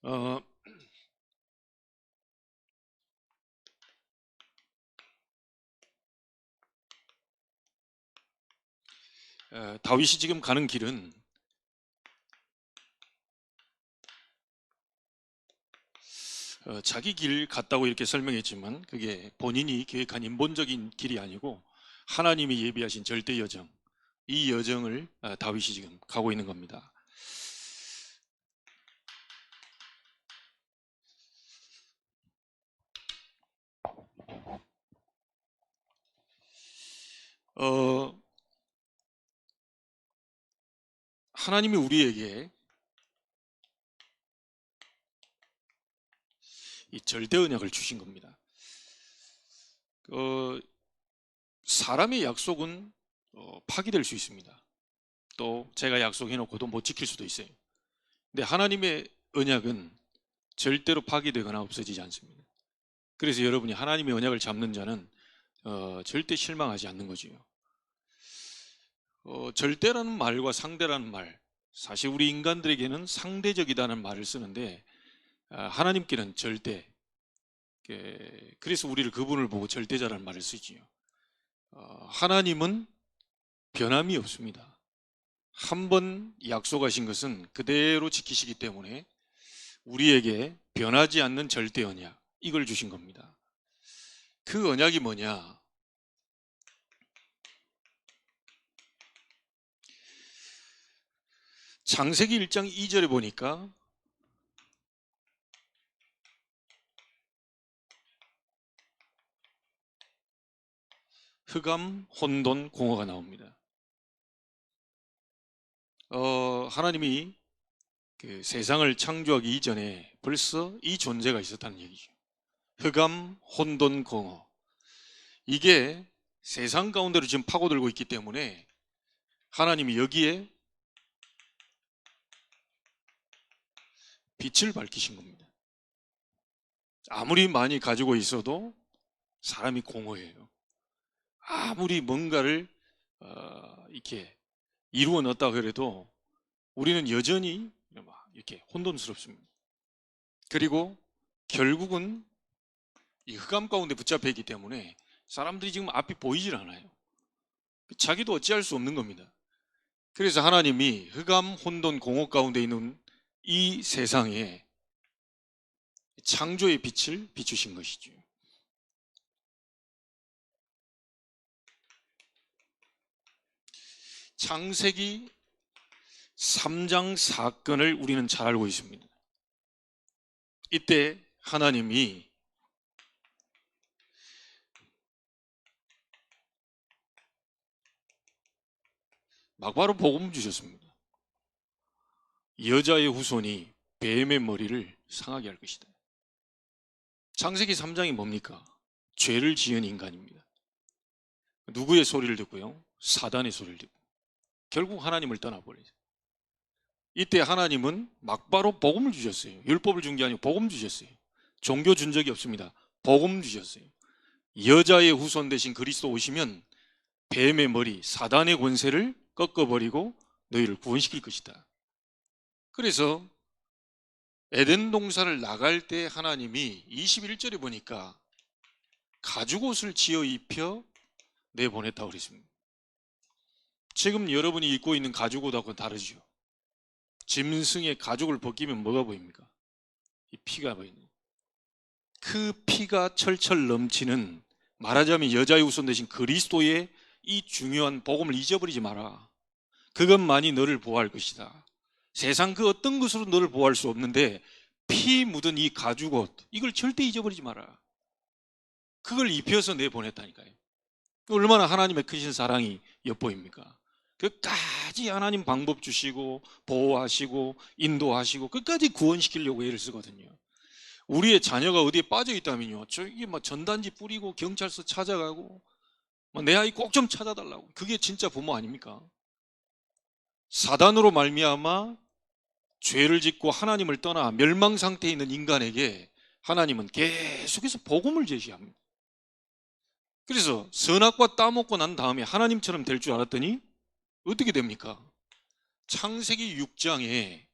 어, 다윗이 지금 가는 길은 자기 길 같다고 이렇게 설명했지만 그게 본인이 계획한 인본적인 길이 아니고 하나님이 예비하신 절대 여정, 이 여정을 다윗이 지금 가고 있는 겁니다. 어, 하나님이 우리에게 이 절대 언약을 주신 겁니다. 사람의 약속은 파기될 수 있습니다. 또 제가 약속해놓고도 못 지킬 수도 있어요. 근데 하나님의 언약은 절대로 파기되거나 없어지지 않습니다. 그래서 여러분이 하나님의 언약을 잡는 자는 절대 실망하지 않는 거지요. 절대라는 말과 상대라는 말, 사실 우리 인간들에게는 상대적이다는 말을 쓰는데 하나님께는 절대. 그래서 우리를 그분을 보고 절대자라는 말을 쓰지요. 하나님은 변함이 없습니다. 한 번 약속하신 것은 그대로 지키시기 때문에 우리에게 변하지 않는 절대 언약, 이걸 주신 겁니다. 그 언약이 뭐냐? 창세기 1장 2절에 보니까 흑암, 혼돈, 공허가 나옵니다. 하나님이 그 세상을 창조하기 이전에 벌써 이 존재가 있었다는 얘기죠. 흑암, 혼돈, 공허. 이게 세상 가운데로 지금 파고들고 있기 때문에 하나님이 여기에 빛을 밝히신 겁니다. 아무리 많이 가지고 있어도 사람이 공허해요. 아무리 뭔가를 이렇게 이루어 넣었다 그래도 우리는 여전히 이렇게 혼돈스럽습니다. 그리고 결국은 이 흑암 가운데 붙잡혀 있기 때문에 사람들이 지금 앞이 보이질 않아요. 자기도 어찌할 수 없는 겁니다. 그래서 하나님이 흑암, 혼돈, 공허 가운데 있는 이 세상에 창조의 빛을 비추신 것이죠. 창세기 3장 사건을 우리는 잘 알고 있습니다. 이때 하나님이 막바로 복음을 주셨습니다. 여자의 후손이 뱀의 머리를 상하게 할 것이다. 창세기 3장이 뭡니까? 죄를 지은 인간입니다. 누구의 소리를 듣고요? 사단의 소리를 듣고 결국 하나님을 떠나버리죠. 이때 하나님은 막바로 복음을 주셨어요. 율법을 준 게 아니고 복음 주셨어요. 종교 준 적이 없습니다. 복음 주셨어요. 여자의 후손 대신 그리스도 오시면 뱀의 머리, 사단의 권세를 꺾어버리고 너희를 구원시킬 것이다. 그래서 에덴 동산을 나갈 때 하나님이 21절에 보니까 가죽옷을 지어 입혀 내보냈다고 그랬습니다. 지금 여러분이 입고 있는 가죽옷하고는 다르죠. 짐승의 가죽을 벗기면 뭐가 보입니까? 이 피가 보이는. 그 피가 철철 넘치는, 말하자면 여자의 후손 대신 그리스도의 이 중요한 복음을 잊어버리지 마라. 그것만이 너를 보호할 것이다. 세상 그 어떤 것으로 너를 보호할 수 없는데 피 묻은 이 가죽옷, 이걸 절대 잊어버리지 마라. 그걸 입혀서 내보냈다니까요. 얼마나 하나님의 크신 사랑이 엿보입니까? 끝까지 하나님 방법 주시고 보호하시고 인도하시고 끝까지 구원시키려고 애를 쓰거든요. 우리의 자녀가 어디에 빠져 있다면요, 저기 막 전단지 뿌리고 경찰서 찾아가고 내 아이 꼭 좀 찾아달라고. 그게 진짜 부모 아닙니까? 사단으로 말미암아 죄를 짓고 하나님을 떠나 멸망 상태에 있는 인간에게 하나님은 계속해서 복음을 제시합니다. 그래서 선악과 따먹고 난 다음에 하나님처럼 될 줄 알았더니 어떻게 됩니까? 창세기 6장에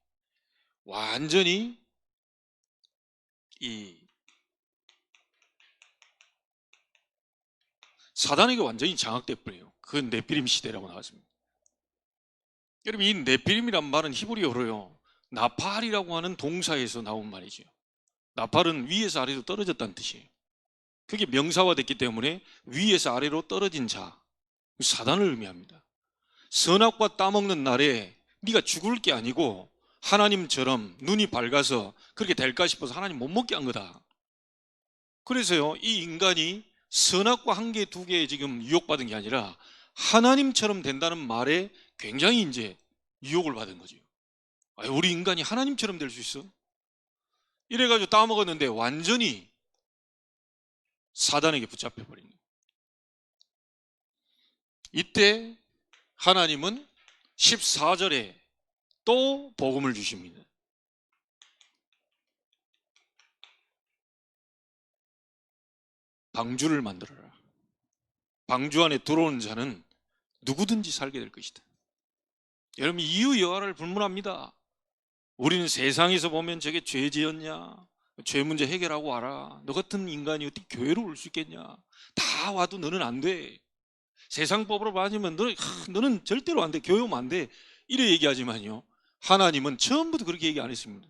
완전히 이 사단에게 완전히 장악돼 버려요. 그 네피림 시대라고 나왔습니다. 여러분, 이 네피림이란 말은 히브리어로요, 나팔이라고 하는 동사에서 나온 말이죠. 나팔은 위에서 아래로 떨어졌다는 뜻이에요. 그게 명사화됐기 때문에 위에서 아래로 떨어진 자, 사단을 의미합니다. 선악과 따먹는 날에 네가 죽을 게 아니고 하나님처럼 눈이 밝아서 그렇게 될까 싶어서 하나님 못 먹게 한 거다. 그래서요, 이 인간이 선악과 한 개, 두 개에 지금 유혹받은 게 아니라 하나님처럼 된다는 말에 굉장히 이제 유혹을 받은 거죠. 우리 인간이 하나님처럼 될 수 있어? 이래가지고 따먹었는데 완전히 사단에게 붙잡혀 버린 거예요. 이때 하나님은 14절에 또 복음을 주십니다. 방주를 만들어라. 방주 안에 들어오는 자는 누구든지 살게 될 것이다. 여러분, 이유 여하를 불문합니다. 우리는 세상에서 보면 저게 죄지었냐, 죄 문제 해결하고 와라, 너 같은 인간이 어떻게 교회로 올 수 있겠냐, 다 와도 너는 안 돼, 세상 법으로 맞으면 너는 절대로 안 돼, 교회 오면 안 돼, 이래 얘기하지만요, 하나님은 처음부터 그렇게 얘기 안 했습니다.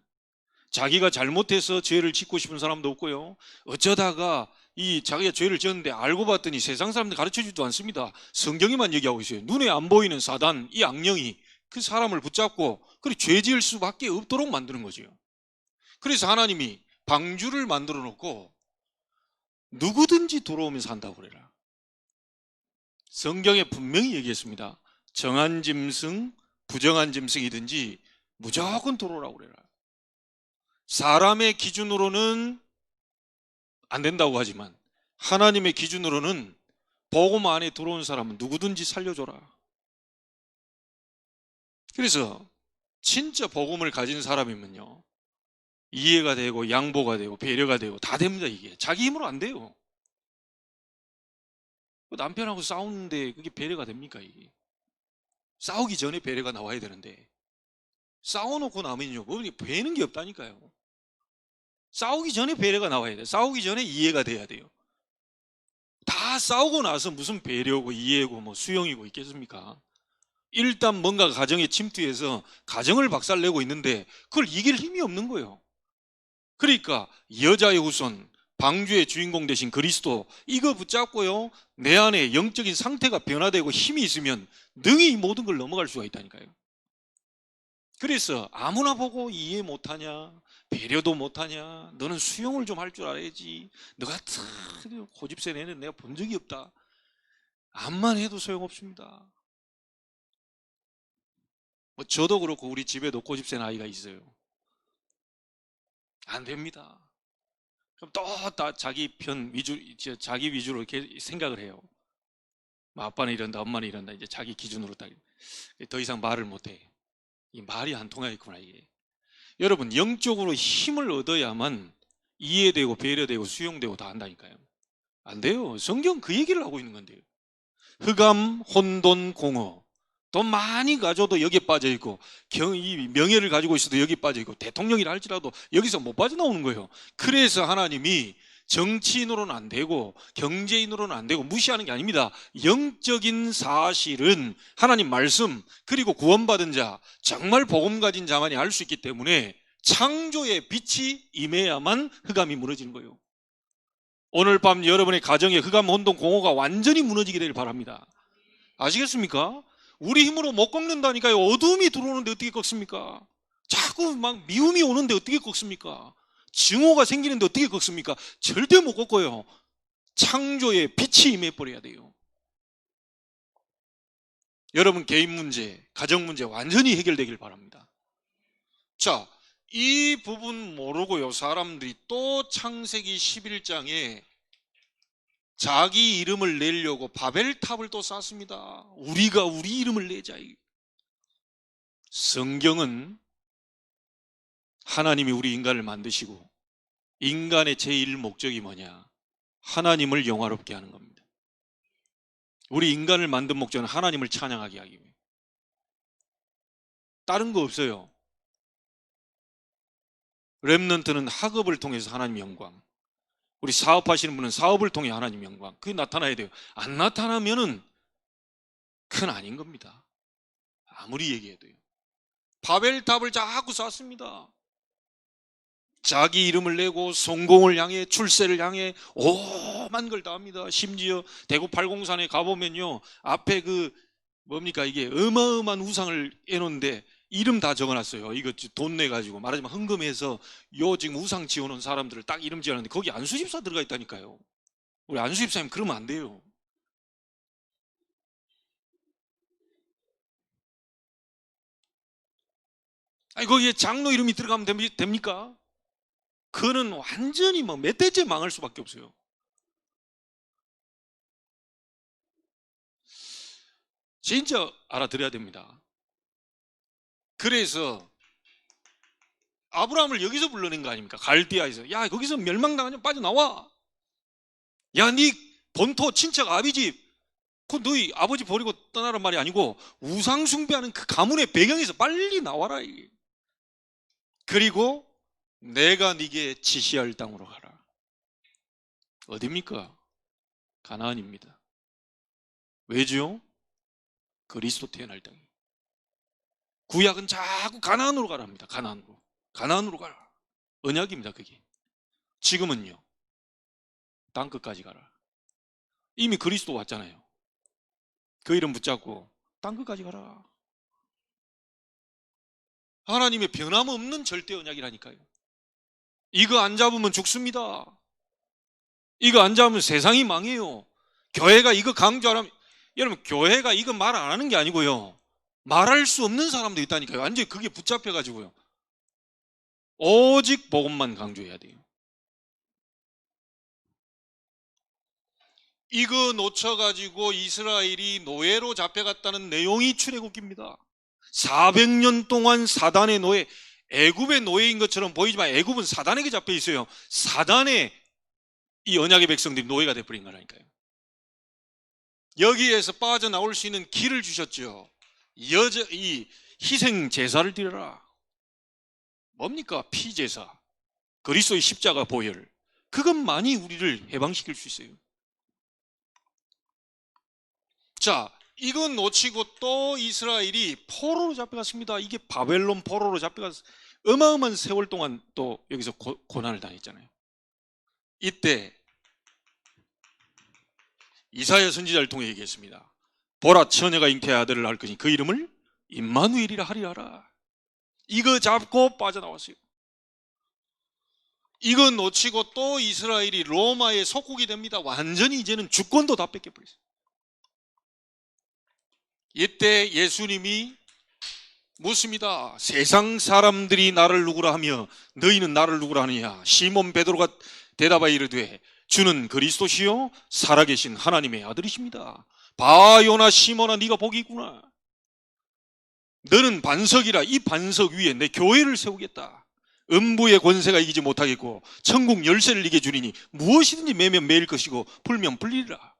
자기가 잘못해서 죄를 짓고 싶은 사람도 없고요, 어쩌다가 이 자기가 죄를 지었는데 알고 봤더니 세상 사람들 가르쳐주지도 않습니다. 성경에만 얘기하고 있어요. 눈에 안 보이는 사단, 이 악령이 그 사람을 붙잡고 그리고 죄 지을 수밖에 없도록 만드는 거죠. 그래서 하나님이 방주를 만들어 놓고 누구든지 들어오면서 한다고 그래라. 성경에 분명히 얘기했습니다. 정한 짐승, 부정한 짐승이든지 무조건 들어오라고 그래라. 사람의 기준으로는 안 된다고 하지만 하나님의 기준으로는 복음 안에 들어온 사람은 누구든지 살려줘라. 그래서 진짜 복음을 가진 사람이면요, 이해가 되고 양보가 되고 배려가 되고 다 됩니다. 이게 자기 힘으로 안 돼요. 남편하고 싸우는데 그게 배려가 됩니까? 이게 싸우기 전에 배려가 나와야 되는데 싸워놓고 나면요, 그분이 배는 게 없다니까요. 싸우기 전에 배려가 나와야 돼요. 싸우기 전에 이해가 돼야 돼요. 다 싸우고 나서 무슨 배려고 이해고 뭐 수용이고 있겠습니까? 일단 뭔가 가정에 침투해서 가정을 박살내고 있는데 그걸 이길 힘이 없는 거예요. 그러니까 여자의 후손, 방주의 주인공 되신 그리스도, 이거 붙잡고요, 내 안에 영적인 상태가 변화되고 힘이 있으면 능히 이 모든 걸 넘어갈 수가 있다니까요. 그래서 아무나 보고 이해 못하냐, 배려도 못하냐, 너는 수용을 좀 할 줄 알아야지, 너 같은 고집센 애는 내가 본 적이 없다, 암만 해도 소용없습니다. 저도 그렇고 우리 집에도 고집센 아이가 있어요. 안 됩니다. 그럼 또 자기 편 위주, 자기 위주로 이렇게 생각을 해요. 아빠는 이런다, 엄마는 이런다, 이제 자기 기준으로 딱 더 이상 말을 못해. 이 말이 안 통하겠구나 이게. 여러분, 영적으로 힘을 얻어야만 이해되고 배려되고 수용되고 다 한다니까요. 안 돼요. 성경 그 얘기를 하고 있는 건데요. 흑암, 혼돈, 공허. 돈 많이 가져도 여기에 빠져 있고, 이 명예를 가지고 있어도 여기 빠져 있고, 대통령이라 할지라도 여기서 못 빠져나오는 거예요. 그래서 하나님이 정치인으로는 안 되고 경제인으로는 안 되고 무시하는 게 아닙니다. 영적인 사실은 하나님 말씀, 그리고 구원받은 자, 정말 복음 가진 자만이 알 수 있기 때문에 창조의 빛이 임해야만 흑암이 무너지는 거예요. 오늘 밤 여러분의 가정에 흑암, 혼돈, 공허가 완전히 무너지게 되길 바랍니다. 아시겠습니까? 우리 힘으로 못 꺾는다니까요. 어둠이 들어오는데 어떻게 꺾습니까? 자꾸 막 미움이 오는데 어떻게 꺾습니까? 증오가 생기는데 어떻게 꺾습니까? 절대 못 꺾어요. 창조의 빛이 임해버려야 돼요. 여러분 개인 문제, 가정 문제 완전히 해결되길 바랍니다. 자, 이 부분 모르고요, 사람들이 또 창세기 11장에 자기 이름을 내려고 바벨탑을 또 쌓습니다. 우리가 우리 이름을 내자. 성경은 하나님이 우리 인간을 만드시고 인간의 제1 목적이 뭐냐? 하나님을 영화롭게 하는 겁니다. 우리 인간을 만든 목적은 하나님을 찬양하게 하기 위해. 다른 거 없어요. 렘넌트는 학업을 통해서 하나님의 영광, 우리 사업하시는 분은 사업을 통해 하나님의 영광, 그게 나타나야 돼요. 안 나타나면은 큰 아닌 겁니다. 아무리 얘기해도요. 바벨탑을 자꾸 쌓습니다. 자기 이름을 내고 성공을 향해, 출세를 향해 오만 걸 다 합니다. 심지어 대구 팔공산에 가보면요, 앞에 그 뭡니까, 이게 어마어마한 우상을 해놓은데 이름 다 적어놨어요. 이거 돈 내가지고, 말하자면 헌금해서 요 지금 우상 지어놓은 사람들을 딱 이름 지어놨는데 거기 안수집사 들어가 있다니까요. 우리 안수집사님 그러면 안 돼요. 아니 거기에 장로 이름이 들어가면 됩니까? 그거는 완전히 뭐 몇 대째 망할 수밖에 없어요. 진짜 알아들어야 됩니다. 그래서 아브라함을 여기서 불러낸 거 아닙니까? 갈대아에서. 야, 거기서 멸망당하면 빠져나와. 야, 네 본토 친척 아비집, 그 너희 아버지 버리고 떠나란 말이 아니고 우상 숭배하는 그 가문의 배경에서 빨리 나와라. 이게. 그리고 내가 네게 지시할 땅으로 가라. 어디입니까? 가나안입니다. 왜죠? 그리스도 태어날 땅이. 구약은 자꾸 가나안으로 가랍니다. 가나안으로 가라. 언약입니다. 그게. 지금은요, 땅끝까지 가라. 이미 그리스도 왔잖아요. 그 이름 붙잡고 땅끝까지 가라. 하나님의 변함없는 절대 언약이라니까요. 이거 안 잡으면 죽습니다. 이거 안 잡으면 세상이 망해요. 교회가 이거 강조 안 하면, 여러분, 교회가 이거 말 안 하는 게 아니고요, 말할 수 없는 사람도 있다니까요. 완전히 그게 붙잡혀가지고요, 오직 복음만 강조해야 돼요. 이거 놓쳐가지고 이스라엘이 노예로 잡혀갔다는 내용이 출애굽기입니다. 400년 동안 사단의 노예, 애굽의 노예인 것처럼 보이지만 애굽은 사단에게 잡혀 있어요. 사단의 이 언약의 백성들이 노예가 돼버린 거라니까요. 여기에서 빠져나올 수 있는 길을 주셨죠. 이 희생 제사를 드려라. 뭡니까? 피제사, 그리스도의 십자가 보혈, 그것만이 우리를 해방시킬 수 있어요. 자, 이건 놓치고 또 이스라엘이 포로로 잡혀갔습니다. 이게 바벨론 포로로 잡혀갔어. 어마어마한 세월 동안 또 여기서 고난을 당했잖아요. 이때 이사야 선지자를 통해 얘기했습니다. 보라, 처녀가 잉태의 아들을 낳을 것이니 그 이름을 임마누엘이라 하리라. 이거 잡고 빠져나왔어요. 이거 놓치고 또 이스라엘이 로마의 속국이 됩니다. 완전히 이제는 주권도 다 뺏겨버렸어요. 이때 예수님이 묻습니다. 세상 사람들이 나를 누구라 하며 너희는 나를 누구라 하느냐? 시몬 베드로가 대답하여 이르되 주는 그리스도시요 살아계신 하나님의 아들이십니다. 봐, 요나 시몬아, 네가 복이 있구나. 너는 반석이라. 이 반석 위에 내 교회를 세우겠다. 음부의 권세가 이기지 못하겠고 천국 열쇠를 이겨 주리니 무엇이든지 매면 매일 것이고 풀면 풀리리라.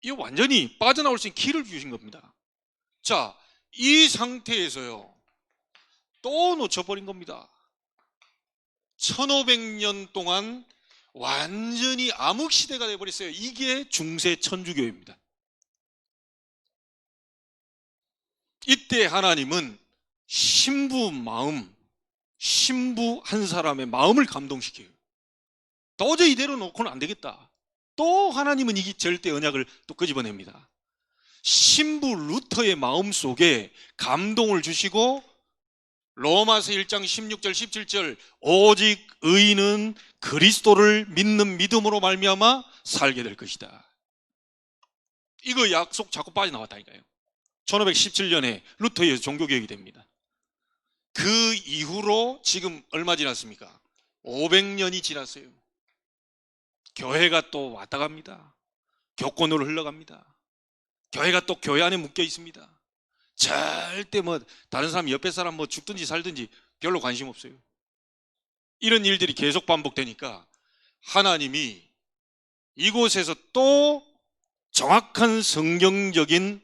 이 완전히 빠져나올 수 있는 길을 주신 겁니다. 자, 이 상태에서요, 또 놓쳐버린 겁니다. 1500년 동안 완전히 암흑시대가 되어버렸어요. 이게 중세 천주교입니다. 이때 하나님은 신부 한 사람의 마음을 감동시켜요. 도저히 이대로 놓고는 안 되겠다. 또 하나님은 이 절대 언약을 또 끄집어냅니다. 신부 루터의 마음 속에 감동을 주시고 로마서 1장 16절 17절 오직 의인은 그리스도를 믿는 믿음으로 말미암아 살게 될 것이다. 이거 약속 자꾸 빠져나왔다니까요. 1517년에 루터에 의해서 종교개혁이 됩니다. 그 이후로 지금 얼마 지났습니까? 500년이 지났어요. 교회가 또 왔다 갑니다. 교권으로 흘러갑니다. 교회가 또 교회 안에 묶여 있습니다. 절대 뭐 다른 사람, 옆에 사람 뭐 죽든지 살든지 별로 관심 없어요. 이런 일들이 계속 반복되니까 하나님이 이곳에서 또 정확한 성경적인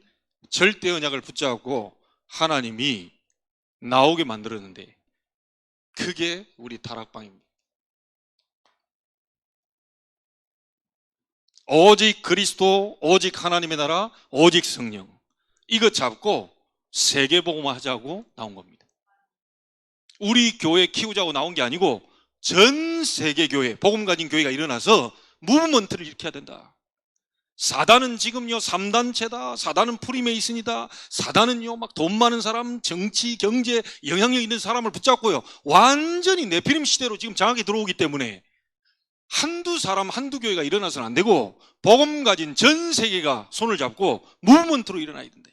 절대 언약을 붙잡고 하나님이 나오게 만들었는데 그게 우리 다락방입니다. 오직 그리스도, 오직 하나님의 나라, 오직 성령. 이거 잡고 세계복음화 하자고 나온 겁니다. 우리 교회 키우자고 나온 게 아니고 전 세계 교회, 복음 가진 교회가 일어나서 무브먼트를 일으켜야 된다. 사단은 지금요 3단체다, 사단은 프리메이슨이다, 사단은요 막 돈 많은 사람, 정치, 경제, 영향력 있는 사람을 붙잡고요 완전히 네피림 시대로 지금 장악이 들어오기 때문에 한두 사람, 한두 교회가 일어나서는 안 되고 복음 가진 전 세계가 손을 잡고 무브먼트로 일어나야 된다.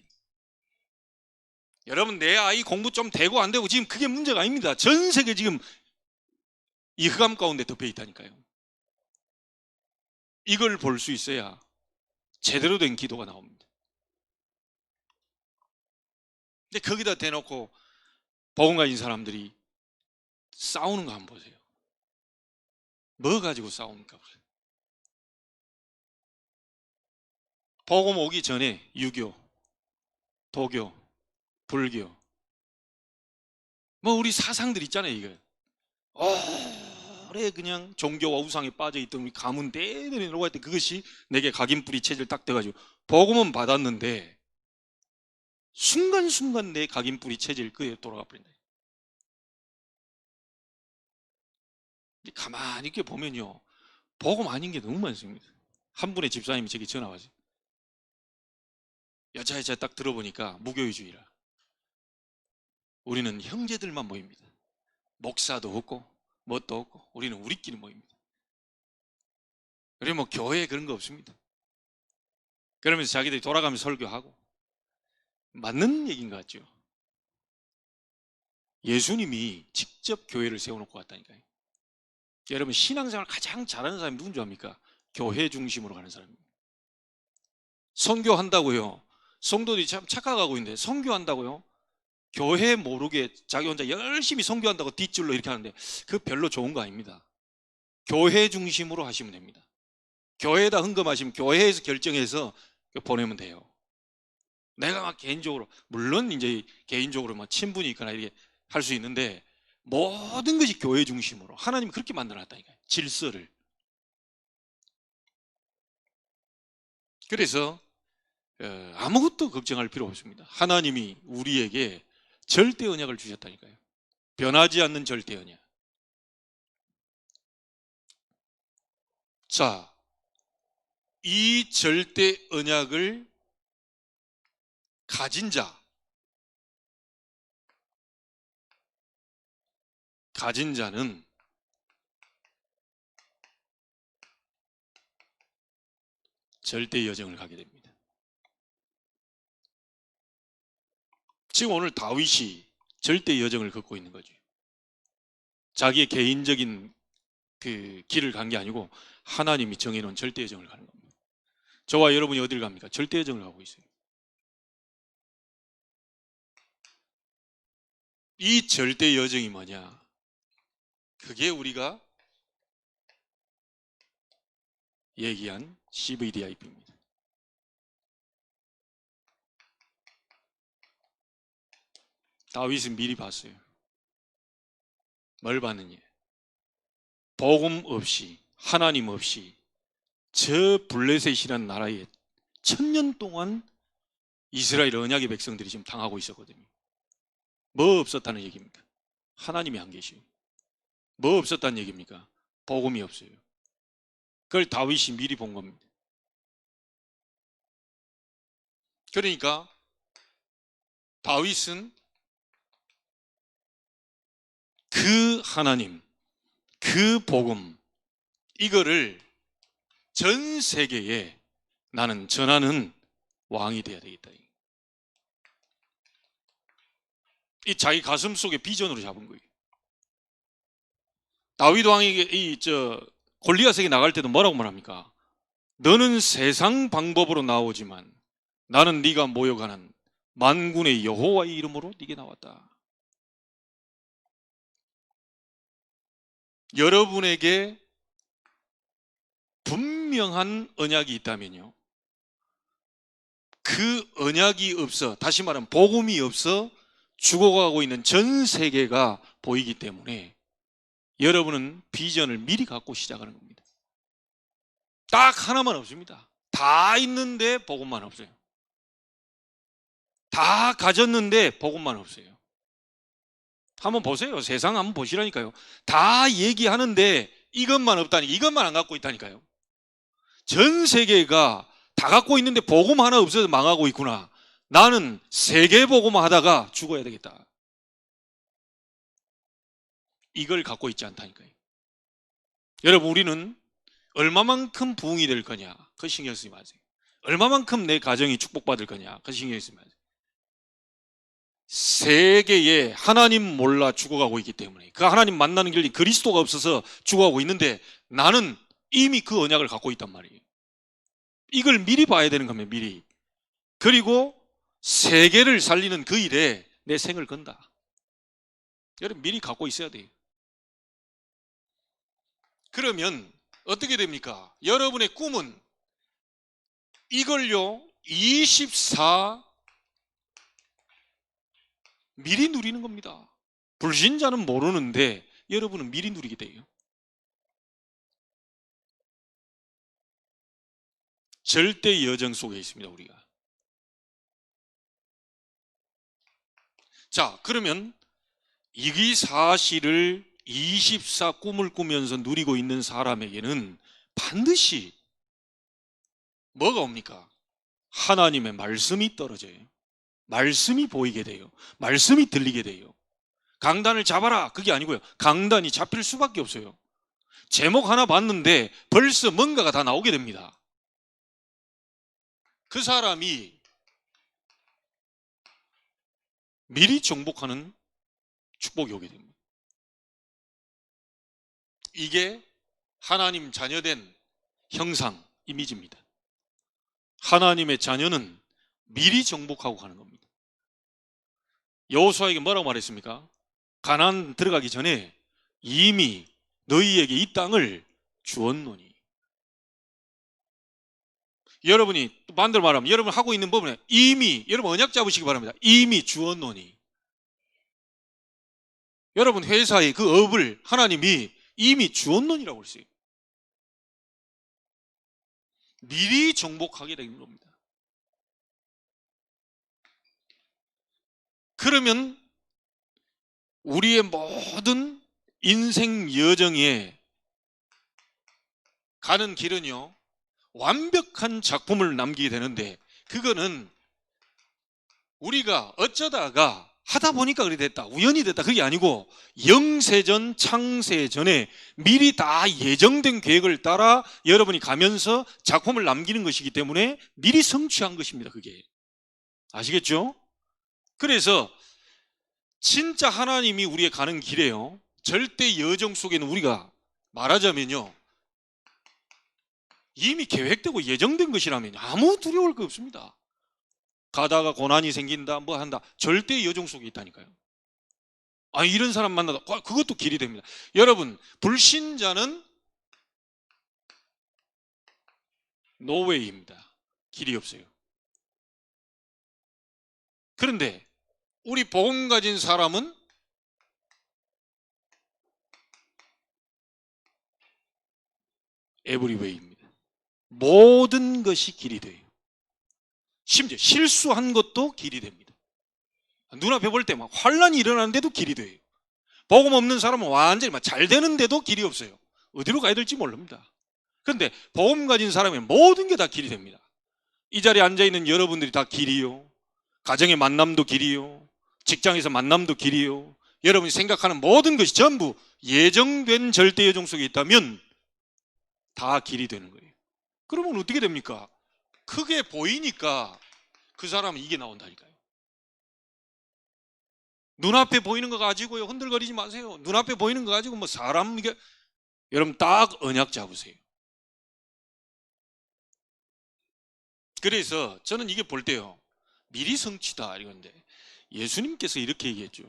여러분, 내 아이 공부 좀 되고 안 되고 지금 그게 문제가 아닙니다. 전 세계 지금 이 흑암 가운데 덮여 있다니까요. 이걸 볼 수 있어야 제대로 된 기도가 나옵니다. 근데 거기다 대놓고 복음 가진 사람들이 싸우는 거 한번 보세요. 뭐 가지고 싸웁니까? 복음 오기 전에 유교, 도교, 불교, 뭐 우리 사상들 있잖아요. 이거 오래 그냥 종교와 우상에 빠져있던 우리 가문 대대로 내려갈 때 그것이 내게 각인뿌리 체질 딱 돼가지고 복음은 받았는데 순간순간 내 각인뿌리 체질 그에 돌아가 버린다. 가만히 이렇게 보면요 복음 아닌 게 너무 많습니다. 한 분의 집사님이 제게 전화 와서 여차여차 딱 들어보니까 무교회주의라. 우리는 형제들만 모입니다. 목사도 없고 뭣도 없고 우리는 우리끼리 모입니다. 그래 뭐 교회에 그런 거 없습니다. 그러면서 자기들이 돌아가면서 설교하고 맞는 얘기인 것 같죠. 예수님이 직접 교회를 세워놓고 왔다니까요. 여러분, 신앙생활 가장 잘하는 사람이 누군 줄 압니까? 교회 중심으로 가는 사람입니다. 선교한다고요. 성도들이 참 착각하고 있는데 선교한다고요. 교회 모르게 자기 혼자 열심히 선교한다고 뒷줄로 이렇게 하는데 그거 별로 좋은 거 아닙니다. 교회 중심으로 하시면 됩니다. 교회에다 헌금하시면 교회에서 결정해서 보내면 돼요. 내가 막 개인적으로, 물론 이제 개인적으로 막 친분이 있거나 이렇게 할 수 있는데 모든 것이 교회 중심으로 하나님이 그렇게 만들어놨다니까요. 질서를. 그래서 아무것도 걱정할 필요 없습니다. 하나님이 우리에게 절대 언약을 주셨다니까요. 변하지 않는 절대 언약. 자, 이 절대 언약을 가진 자는 절대 여정을 가게 됩니다. 지금 오늘 다윗이 절대 여정을 걷고 있는 거죠. 자기의 개인적인 그 길을 간 게 아니고 하나님이 정해놓은 절대 여정을 가는 겁니다. 저와 여러분이 어디를 갑니까? 절대 여정을 가고 있어요. 이 절대 여정이 뭐냐? 그게 우리가 얘기한 CVDIP입니다. 다윗은 미리 봤어요. 뭘 봤느냐? 복음 없이, 하나님 없이 저 블레셋이라는 나라에 1000년 동안 이스라엘 언약의 백성들이 지금 당하고 있었거든요. 뭐 없었다는 얘기입니까? 하나님이 안 계시요. 뭐 없었다는 얘기입니까? 복음이 없어요. 그걸 다윗이 미리 본 겁니다. 그러니까 다윗은 그 하나님, 그 복음, 이거를 전 세계에 나는 전하는 왕이 되어야 되겠다. 이 자기 가슴 속에 비전으로 잡은 거예요. 다윗 왕에게 골리앗에게 나갈 때도 뭐라고 말합니까? 너는 세상 방법으로 나오지만 나는 네가 모여가는 만군의 여호와의 이름으로 네게 나왔다. 여러분에게 분명한 언약이 있다면요, 그 언약이 없어, 다시 말하면 복음이 없어 죽어가고 있는 전 세계가 보이기 때문에 여러분은 비전을 미리 갖고 시작하는 겁니다. 딱 하나만 없습니다. 다 있는데 복음만 없어요. 다 가졌는데 복음만 없어요. 한번 보세요. 세상 한번 보시라니까요. 다 얘기하는데 이것만 없다니, 이것만 안 갖고 있다니까요. 전 세계가 다 갖고 있는데 복음 하나 없어서 망하고 있구나. 나는 세계 복음 하다가 죽어야 되겠다. 이걸 갖고 있지 않다니까요. 여러분, 우리는 얼마만큼 부흥이 될 거냐, 그 신경 쓰지 마세요. 얼마만큼 내 가정이 축복받을 거냐, 그 신경 쓰지 마세요. 세계에 하나님 몰라 죽어가고 있기 때문에, 그 하나님 만나는 길이 그리스도가 없어서 죽어가고 있는데 나는 이미 그 언약을 갖고 있단 말이에요. 이걸 미리 봐야 되는 겁니다. 미리. 그리고 세계를 살리는 그 일에 내 생을 건다. 여러분, 미리 갖고 있어야 돼요. 그러면 어떻게 됩니까? 여러분의 꿈은 이걸요 24 미리 누리는 겁니다. 불신자는 모르는데 여러분은 미리 누리게 돼요. 절대 여정 속에 있습니다, 우리가. 자, 그러면 이 사실을 24 꿈을 꾸면서 누리고 있는 사람에게는 반드시 뭐가 옵니까? 하나님의 말씀이 떨어져요. 말씀이 보이게 돼요. 말씀이 들리게 돼요. 강단을 잡아라, 그게 아니고요. 강단이 잡힐 수밖에 없어요. 제목 하나 봤는데 벌써 뭔가가 다 나오게 됩니다. 그 사람이 미리 정복하는 축복이 오게 됩니다. 이게 하나님 자녀된 형상, 이미지입니다. 하나님의 자녀는 미리 정복하고 가는 겁니다. 여호수아에게 뭐라고 말했습니까? 가나안 들어가기 전에 이미 너희에게 이 땅을 주었노니. 여러분이 반대로 말하면 여러분 하고 있는 부분에 이미, 여러분 언약 잡으시기 바랍니다. 이미 주었노니. 여러분 회사의 그 업을 하나님이 이미 주었노니라고 했어요. 미리 정복하게 되는 겁니다. 그러면 우리의 모든 인생 여정에 가는 길은요 완벽한 작품을 남기게 되는데, 그거는 우리가 어쩌다가 하다 보니까 그렇게 됐다, 우연히 됐다, 그게 아니고 영세전 창세전에 미리 다 예정된 계획을 따라 여러분이 가면서 작품을 남기는 것이기 때문에 미리 성취한 것입니다. 그게 아시겠죠? 그래서 진짜 하나님이 우리의 가는 길에요 절대 여정 속에는 우리가 말하자면요 이미 계획되고 예정된 것이라면 아무 두려울 거 없습니다. 가다가 고난이 생긴다, 뭐 한다, 절대 여정 속에 있다니까요. 아, 이런 사람 만나다, 그것도 길이 됩니다. 여러분, 불신자는 노웨이입니다. 길이 없어요. 그런데 우리 복음 가진 사람은 에브리웨이입니다. 모든 것이 길이 돼요. 심지어 실수한 것도 길이 됩니다. 눈앞에 볼 때 막 환란이 일어나는데도 길이 돼요. 복음 없는 사람은 완전히 막 잘 되는데도 길이 없어요. 어디로 가야 될지 모릅니다. 그런데 복음 가진 사람은 모든 게 다 길이 됩니다. 이 자리에 앉아있는 여러분들이 다 길이요, 가정의 만남도 길이요, 직장에서 만남도 길이요, 여러분이 생각하는 모든 것이 전부 예정된 절대 여정 속에 있다면 다 길이 되는 거예요. 그러면 어떻게 됩니까? 크게 보이니까 그 사람은 이게 나온다니까요. 눈앞에 보이는 거 가지고요 흔들거리지 마세요. 눈앞에 보이는 거 가지고 뭐 사람, 이게 여러분 딱 언약 잡으세요. 그래서 저는 이게 볼 때요 미리 성취다 이건데, 예수님께서 이렇게 얘기했죠.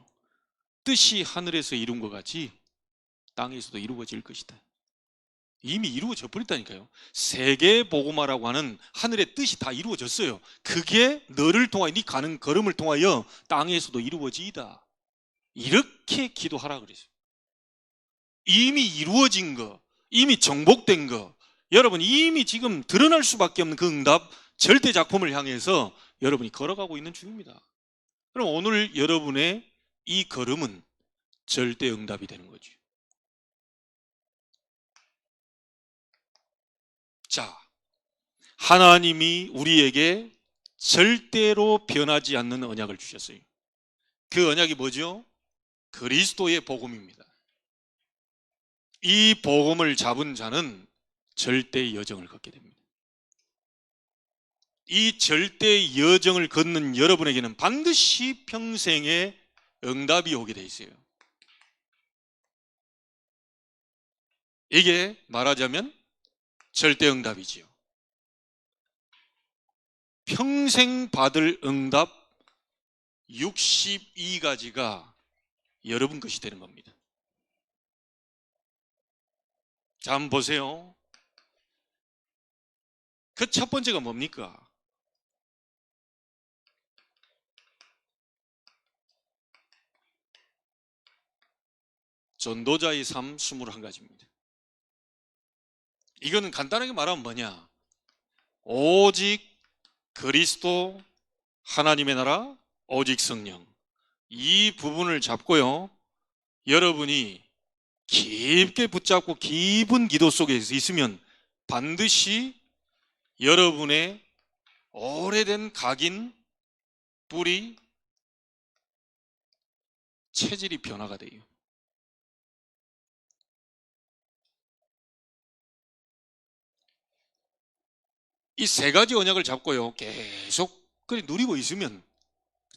뜻이 하늘에서 이룬 것 같이 땅에서도 이루어질 것이다. 이미 이루어져 버렸다니까요. 세계복음화라고 하는 하늘의 뜻이 다 이루어졌어요. 그게 너를 통하여 네 가는 걸음을 통하여 땅에서도 이루어지이다. 이렇게 기도하라 그랬어요. 이미 이루어진 거, 이미 정복된 거, 여러분 이미 지금 드러날 수밖에 없는 그 응답 절대 작품을 향해서 여러분이 걸어가고 있는 중입니다. 그럼 오늘 여러분의 이 걸음은 절대 응답이 되는 거죠. 자, 하나님이 우리에게 절대로 변하지 않는 언약을 주셨어요. 그 언약이 뭐죠? 그리스도의 복음입니다. 이 복음을 잡은 자는 절대의 여정을 걷게 됩니다. 이 절대의 여정을 걷는 여러분에게는 반드시 평생의 응답이 오게 돼 있어요. 이게 말하자면 절대 응답이지요. 평생 받을 응답 62가지가 여러분 것이 되는 겁니다. 자, 한번 보세요. 그 첫 번째가 뭡니까? 전도자의 삶 21가지입니다. 이거는 간단하게 말하면 뭐냐? 오직 그리스도, 하나님의 나라, 오직 성령. 이 부분을 잡고요. 여러분이 깊게 붙잡고 깊은 기도 속에 있으면 반드시 여러분의 오래된 각인, 뿌리, 체질이 변화가 돼요. 이 세 가지 언약을 잡고요. 계속 그리 누리고 있으면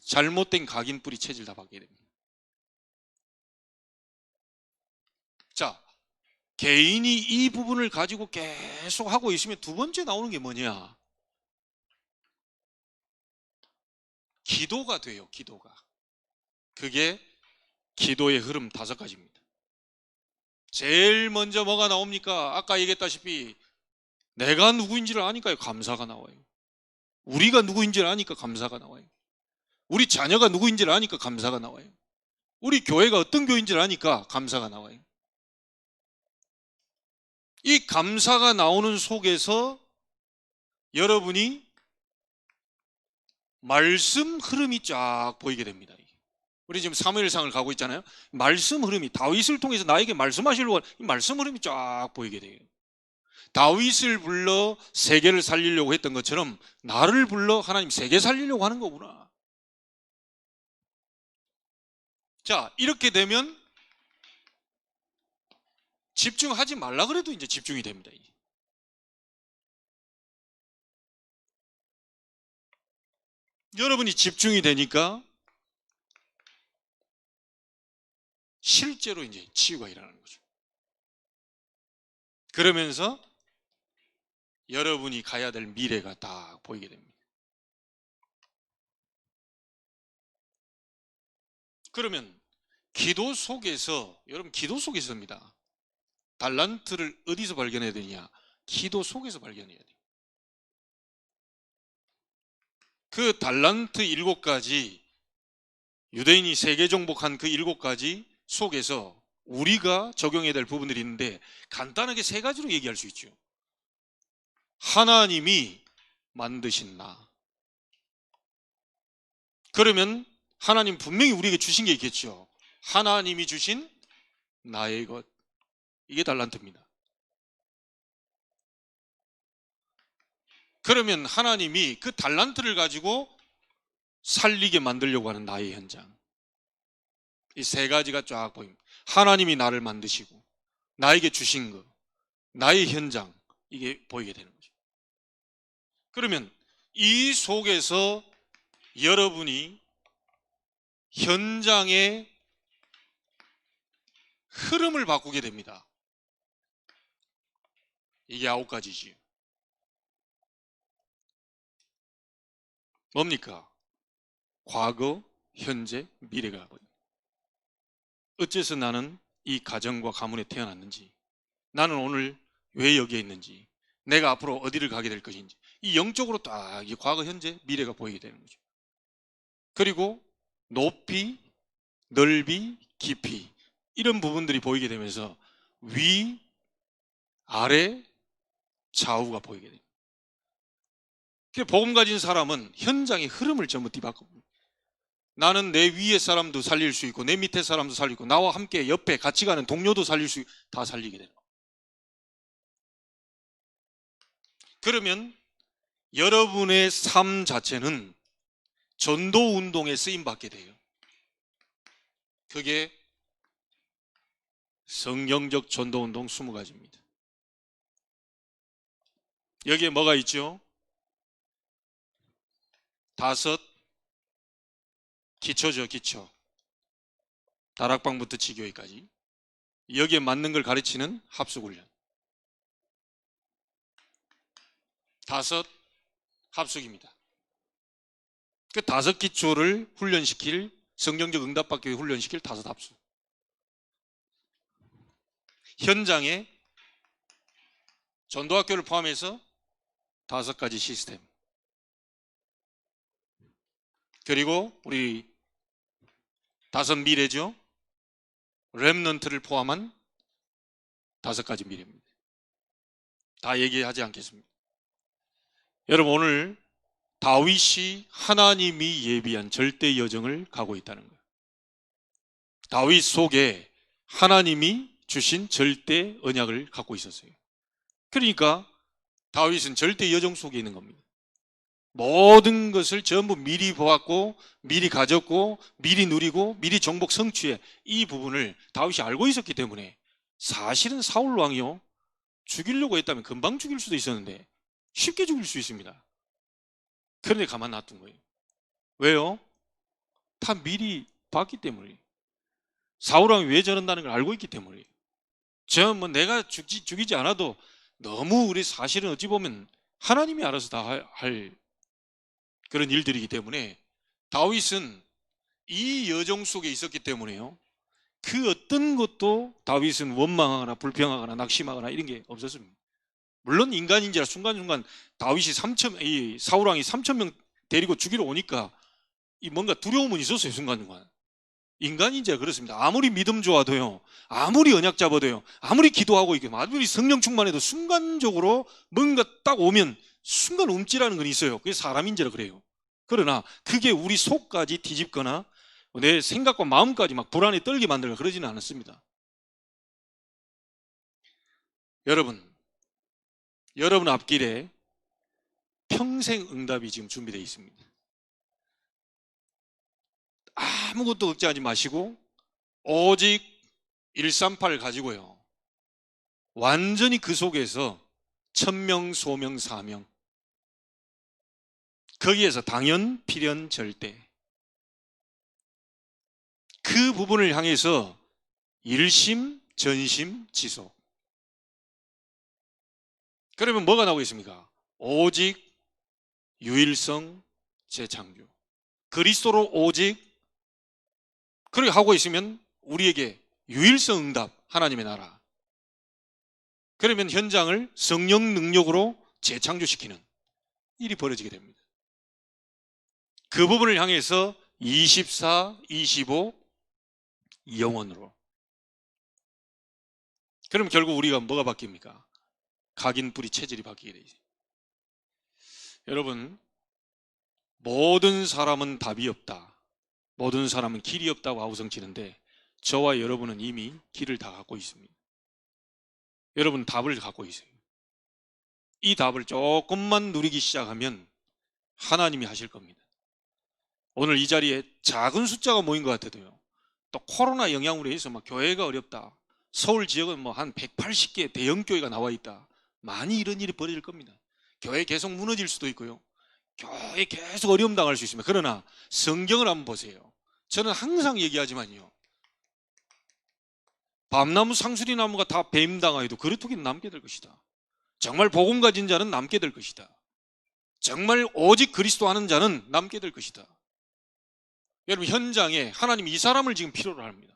잘못된 각인, 뿌리, 체질 다 바뀌게 됩니다. 자, 개인이 이 부분을 가지고 계속 하고 있으면 두 번째 나오는 게 뭐냐? 기도가 돼요. 기도가. 그게 기도의 흐름 5가지입니다. 제일 먼저 뭐가 나옵니까? 아까 얘기했다시피 내가 누구인지를 아니까요. 감사가 나와요. 우리가 누구인지를 아니까 감사가 나와요. 우리 자녀가 누구인지를 아니까 감사가 나와요. 우리 교회가 어떤 교회인지를 아니까 감사가 나와요. 이 감사가 나오는 속에서 여러분이 말씀 흐름이 쫙 보이게 됩니다. 우리 지금 사무엘상을 가고 있잖아요. 말씀 흐름이 다윗을 통해서 나에게 말씀하시려고 하는 이 말씀 흐름이 쫙 보이게 돼요. 다윗을 불러 세계를 살리려고 했던 것처럼 나를 불러 하나님 세계 살리려고 하는 거구나. 자, 이렇게 되면 집중하지 말라 그래도 이제 집중이 됩니다. 여러분이 집중이 되니까 실제로 이제 치유가 일어나는 거죠. 그러면서 여러분이 가야 될 미래가 딱 보이게 됩니다. 그러면 기도 속에서, 여러분 기도 속에서입니다. 달란트를 어디서 발견해야 되냐? 기도 속에서 발견해야 돼요. 그 달란트 7가지, 유대인이 세계 정복한 그 7가지 속에서 우리가 적용해야 될 부분들이 있는데 간단하게 3가지로 얘기할 수 있죠. 하나님이 만드신 나. 그러면 하나님 분명히 우리에게 주신 게 있겠죠. 하나님이 주신 나의 것. 이게 달란트입니다. 그러면 하나님이 그 달란트를 가지고 살리게 만들려고 하는 나의 현장. 이 3가지가 쫙 보입니다. 하나님이 나를 만드시고 나에게 주신 것, 나의 현장, 이게 보이게 되는 거죠. 그러면 이 속에서 여러분이 현장의 흐름을 바꾸게 됩니다. 이게 9가지지요. 뭡니까? 과거, 현재, 미래가 보입니다. 어째서 나는 이 가정과 가문에 태어났는지, 나는 오늘 왜 여기에 있는지, 내가 앞으로 어디를 가게 될 것인지, 이 영적으로 딱 이 과거, 현재, 미래가 보이게 되는 거죠. 그리고 높이, 넓이, 깊이 이런 부분들이 보이게 되면서 위, 아래, 좌우가 보이게 됩니다. 복음 가진 사람은 현장의 흐름을 전부 뒤바꿉니다. 나는 내 위에 사람도 살릴 수 있고 내 밑에 사람도 살리고 나와 함께 옆에 같이 가는 동료도 살릴 수 있고 다 살리게 되는 거예요. 그러면 여러분의 삶 자체는 전도 운동에 쓰임 받게 돼요. 그게 성경적 전도 운동 20가지입니다. 여기에 뭐가 있죠? 5 기초죠, 기초. 다락방부터 지교회까지. 여기에 맞는 걸 가르치는 합숙훈련. 5 합숙입니다. 그 5 기초를 훈련시킬, 성경적 응답받기 위해 훈련시킬 5 합숙. 현장에 전도학교를 포함해서 5가지 시스템. 그리고 우리 5 미래죠. 렘넌트를 포함한 5가지 미래입니다. 다 얘기하지 않겠습니다. 여러분, 오늘 다윗이 하나님이 예비한 절대 여정을 가고 있다는 거예요. 다윗 속에 하나님이 주신 절대 언약을 갖고 있었어요. 그러니까 다윗은 절대 여정 속에 있는 겁니다. 모든 것을 전부 미리 보았고 미리 가졌고 미리 누리고 미리 정복 성취해 이 부분을 다윗이 알고 있었기 때문에 사실은 사울 왕이요, 죽이려고 했다면 금방 죽일 수도 있었는데 쉽게 죽일 수 있습니다. 그런데 가만 놔둔 거예요. 왜요? 다 미리 봤기 때문에. 사울 왕이 왜 저런다는 걸 알고 있기 때문에. 저 내가 죽이지 않아도 너무 우리 사실은 어찌 보면 하나님이 알아서 다 할 그런 일들이기 때문에 다윗은 이 여정 속에 있었기 때문에요, 그 어떤 것도 다윗은 원망하거나 불평하거나 낙심하거나 이런 게 없었습니다. 물론 인간인지라 순간순간 다윗이 사울 왕이 3,000명 데리고 죽이러 오니까 뭔가 두려움은 있었어요. 순간순간. 인간인지라 그렇습니다. 아무리 믿음 좋아도요, 아무리 언약 잡아도요, 아무리 기도하고 있고 아무리 성령 충만해도 순간적으로 뭔가 딱 오면 순간 움찔하는 건 있어요. 그게 사람인지라 그래요. 그러나 그게 우리 속까지 뒤집거나 내 생각과 마음까지 막 불안에 떨게 만들거나 그러지는 않았습니다. 여러분 앞길에 평생 응답이 지금 준비되어 있습니다. 아무것도 걱정하지 마시고 오직 138을 가지고요, 완전히 그 속에서 천명, 소명, 사명, 거기에서 당연, 필연, 절대, 그 부분을 향해서 일심, 전심, 지속. 그러면 뭐가 나오고 있습니까? 오직 유일성, 재창조. 그리스도로 오직, 그렇게 하고 있으면 우리에게 유일성 응답, 하나님의 나라. 그러면 현장을 성령 능력으로 재창조시키는 일이 벌어지게 됩니다. 그 부분을 향해서 24, 25 영원으로. 그럼 결국 우리가 뭐가 바뀝니까? 각인 뿌리 체질이 바뀌게 되죠. 여러분, 모든 사람은 답이 없다, 모든 사람은 길이 없다고 아우성치는데 저와 여러분은 이미 길을 다 갖고 있습니다. 여러분 답을 갖고 있어요. 이 답을 조금만 누리기 시작하면 하나님이 하실 겁니다. 오늘 이 자리에 작은 숫자가 모인 것 같아도요, 또 코로나 영향으로 해서 막 교회가 어렵다, 서울 지역은 뭐 한 180개 대형 교회가 나와 있다, 많이 이런 일이 벌어질 겁니다. 교회 계속 무너질 수도 있고요, 교회 계속 어려움 당할 수 있습니다. 그러나 성경을 한번 보세요. 저는 항상 얘기하지만요, 밤나무 상수리나무가 다 뱀당하여도 그루터기는 남게 될 것이다. 정말 복음 가진 자는 남게 될 것이다. 정말 오직 그리스도 하는 자는 남게 될 것이다. 여러분, 현장에 하나님이 이 사람을 지금 필요로 합니다.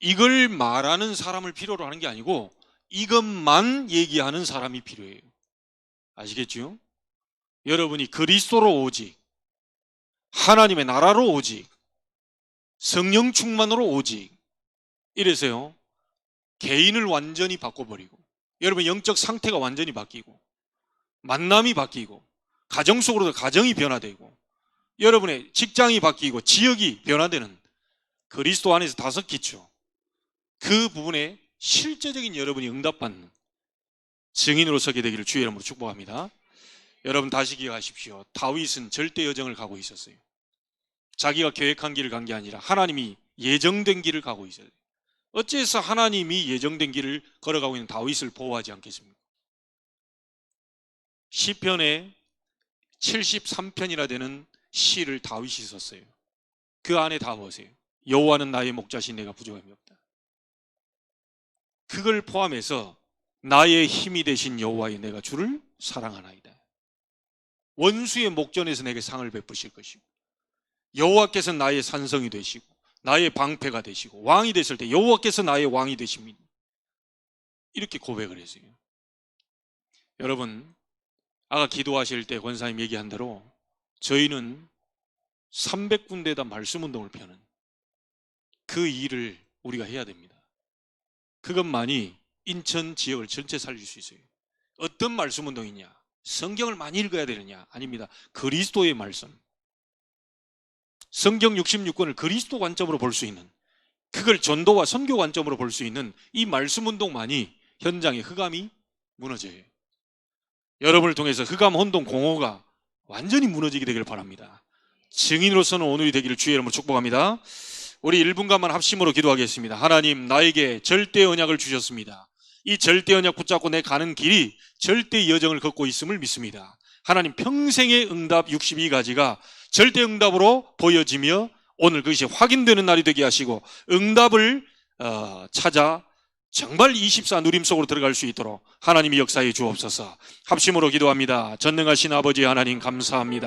이걸 말하는 사람을 필요로 하는 게 아니고 이것만 얘기하는 사람이 필요해요. 아시겠죠? 여러분이 그리스도로 오직, 하나님의 나라로 오직, 성령 충만으로 오직, 이래서요 개인을 완전히 바꿔버리고, 여러분 영적 상태가 완전히 바뀌고, 만남이 바뀌고, 가정 속으로도 가정이 변화되고, 여러분의 직장이 바뀌고 지역이 변화되는 그리스도 안에서 5기초, 그 부분에 실제적인 여러분이 응답받는 증인으로 서게 되기를 주의 이름으로 축복합니다. 여러분 다시 기억하십시오. 다윗은 절대 여정을 가고 있었어요. 자기가 계획한 길을 간 게 아니라 하나님이 예정된 길을 가고 있어요. 어째서 하나님이 예정된 길을 걸어가고 있는 다윗을 보호하지 않겠습니까? 시편에 73편이나 되는 시를 다윗이 썼어요. 그 안에 다 보세요. 여호와는 나의 목자신 내가 부족함이 없다. 그걸 포함해서 나의 힘이 되신 여호와의 내가 주를 사랑하나이다. 원수의 목전에서 내게 상을 베푸실 것이고, 여호와께서 나의 산성이 되시고 나의 방패가 되시고, 왕이 됐을 때 여호와께서 나의 왕이 되십니다. 이렇게 고백을 했어요. 여러분, 아까 기도하실 때 권사님 얘기한 대로 저희는 300군데에다 말씀운동을 펴는 그 일을 우리가 해야 됩니다. 그것만이 인천 지역을 전체 살릴 수 있어요. 어떤 말씀운동이냐? 성경을 많이 읽어야 되느냐? 아닙니다. 그리스도의 말씀, 성경 66권을 그리스도 관점으로 볼 수 있는, 그걸 전도와 선교 관점으로 볼 수 있는 이 말씀운동만이 현장의 흑암이 무너져요. 여러분을 통해서 흑암 혼동 공허가 완전히 무너지게 되기를 바랍니다. 증인으로서는 오늘이 되기를 주의 이름으로 축복합니다. 우리 1분간만 합심으로 기도하겠습니다. 하나님, 나에게 절대 언약을 주셨습니다. 이 절대 언약 붙잡고 내 가는 길이 절대 여정을 걷고 있음을 믿습니다. 하나님, 평생의 응답 62가지가 절대 응답으로 보여지며 오늘 그것이 확인되는 날이 되게 하시고, 응답을 찾아 정말 24 누림 속으로 들어갈 수 있도록 하나님이 역사해 주옵소서. 합심으로 기도합니다. 전능하신 아버지 하나님, 감사합니다.